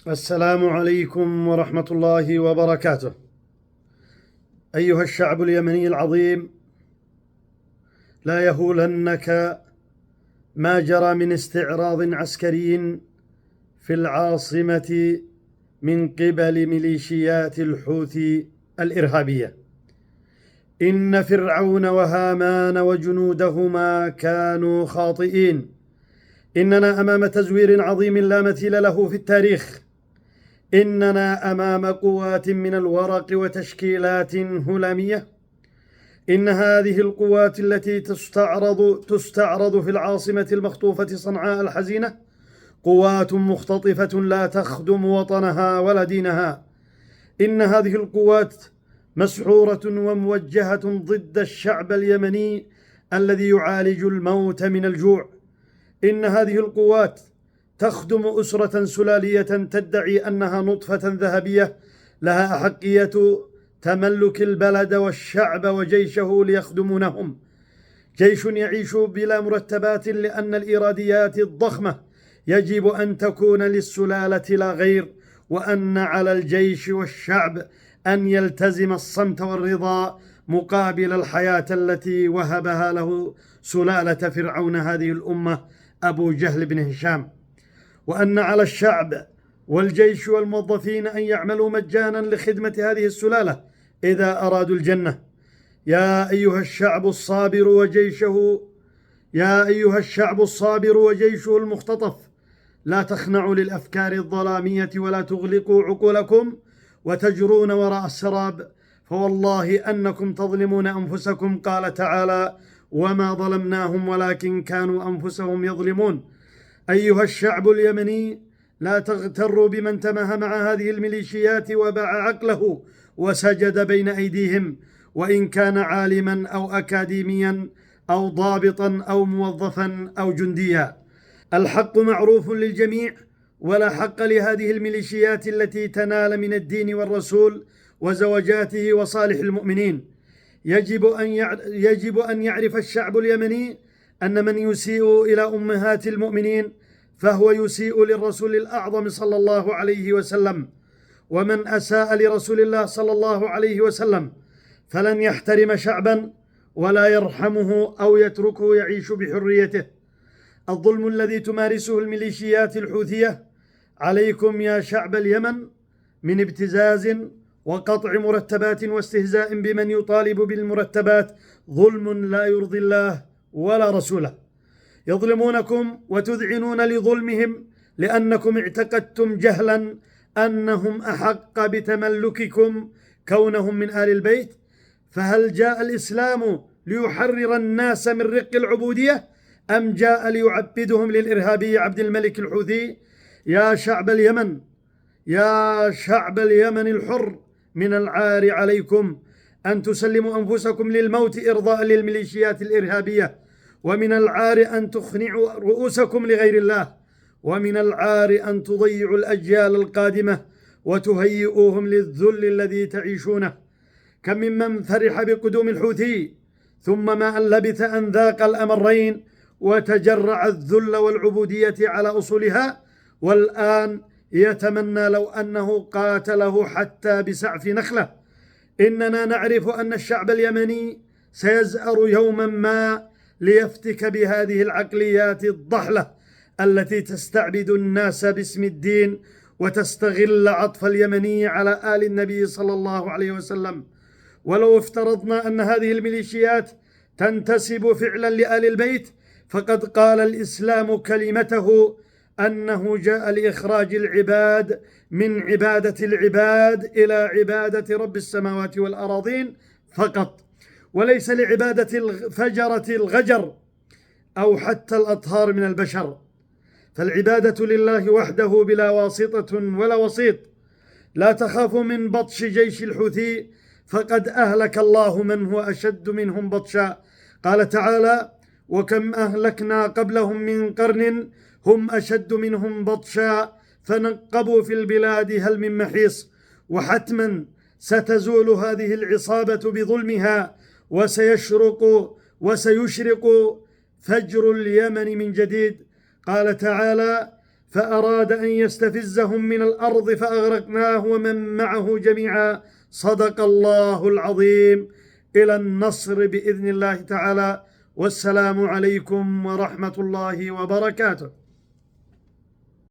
السلام عليكم ورحمة الله وبركاته. أيها الشعب اليمني العظيم، لا يهولنك ما جرى من استعراض عسكري في العاصمة من قبل ميليشيات الحوثي الإرهابية. إن فرعون وهامان وجنودهما كانوا خاطئين. إننا أمام تزوير عظيم لا مثيل له في التاريخ. إننا أمام قوات من الورق وتشكيلات هلامية. إن هذه القوات التي تستعرض في العاصمة المخطوفة صنعاء الحزينة قوات مختطفة لا تخدم وطنها ولا دينها. إن هذه القوات مسحورة وموجهة ضد الشعب اليمني الذي يعالج الموت من الجوع. إن هذه القوات تخدم أسرة سلالية تدعي أنها نطفة ذهبية لها أحقية تملك البلد والشعب وجيشه ليخدمونهم. جيش يعيش بلا مرتبات لأن الإيراديات الضخمة يجب أن تكون للسلالة لا غير، وأن على الجيش والشعب أن يلتزم الصمت والرضا مقابل الحياة التي وهبها له سلالة فرعون هذه الأمة أبو جهل بن هشام. وأن على الشعب والجيش والموظفين أن يعملوا مجانا لخدمة هذه السلالة إذا أرادوا الجنة. يا أيها الشعب الصابر وجيشه المختطف، لا تخنعوا للأفكار الظلامية ولا تغلقوا عقولكم وتجرون وراء السراب، فوالله أنكم تظلمون أنفسكم. قال تعالى: وما ظلمناهم ولكن كانوا أنفسهم يظلمون. أيها الشعب اليمني، لا تغتروا بمن تمه مع هذه الميليشيات وباع عقله وسجد بين أيديهم، وإن كان عالما أو أكاديميا أو ضابطا أو موظفا أو جنديا. الحق معروف للجميع، ولا حق لهذه الميليشيات التي تنال من الدين والرسول وزوجاته وصالح المؤمنين. يجب أن يعرف الشعب اليمني أن من يسيء إلى أمهات المؤمنين فهو يسيء للرسول الأعظم صلى الله عليه وسلم، ومن أساء لرسول الله صلى الله عليه وسلم فلن يحترم شعبا ولا يرحمه أو يتركه يعيش بحريته. الظلم الذي تمارسه الميليشيات الحوثية عليكم يا شعب اليمن من ابتزاز وقطع مرتبات واستهزاء بمن يطالب بالمرتبات ظلم لا يرضي الله ولا رسوله. يظلمونكم وتذعنون لظلمهم لأنكم اعتقدتم جهلا أنهم أحق بتملككم كونهم من آل البيت. فهل جاء الإسلام ليحرر الناس من رق العبودية أم جاء ليعبدهم للإرهابي عبد الملك الحوثي؟ يا شعب اليمن الحر، من العار عليكم أن تسلموا أنفسكم للموت إرضاء للميليشيات الإرهابية، ومن العار أن تخنعوا رؤوسكم لغير الله، ومن العار أن تضيعوا الأجيال القادمة وتهيئوهم للذل الذي تعيشونه. كم ممن فرح بقدوم الحوثي ثم ما أن لبث أن ذاق الأمرين وتجرع الذل والعبودية على أصولها، والآن يتمنى لو أنه قاتله حتى بسعف نخلة. إننا نعرف أن الشعب اليمني سيزأر يوما ما ليفتك بهذه العقليات الضحلة التي تستعبد الناس باسم الدين وتستغل عطف اليمني على آل النبي صلى الله عليه وسلم. ولو افترضنا أن هذه الميليشيات تنتسب فعلا لآل البيت، فقد قال الإسلام كلمته أنه جاء لإخراج العباد من عبادة العباد إلى عبادة رب السماوات والأراضين فقط، وليس لعبادة الفجرة الغجر أو حتى الأطهار من البشر. فالعبادة لله وحده بلا واسطة ولا وسيط. لا تخافوا من بطش جيش الحوثي، فقد أهلك الله من هو أشد منهم بطشا. قال تعالى: وكم أهلكنا قبلهم من قرن هم أشد منهم بطشا فنقبوا في البلاد هل من محيص. وحتما ستزول هذه العصابة بظلمها وسيشرق فجر اليمن من جديد. قال تعالى: فأراد أن يستفزهم من الأرض فأغرقناه ومن معه جميعا. صدق الله العظيم. إلى النصر بإذن الله تعالى، والسلام عليكم ورحمة الله وبركاته.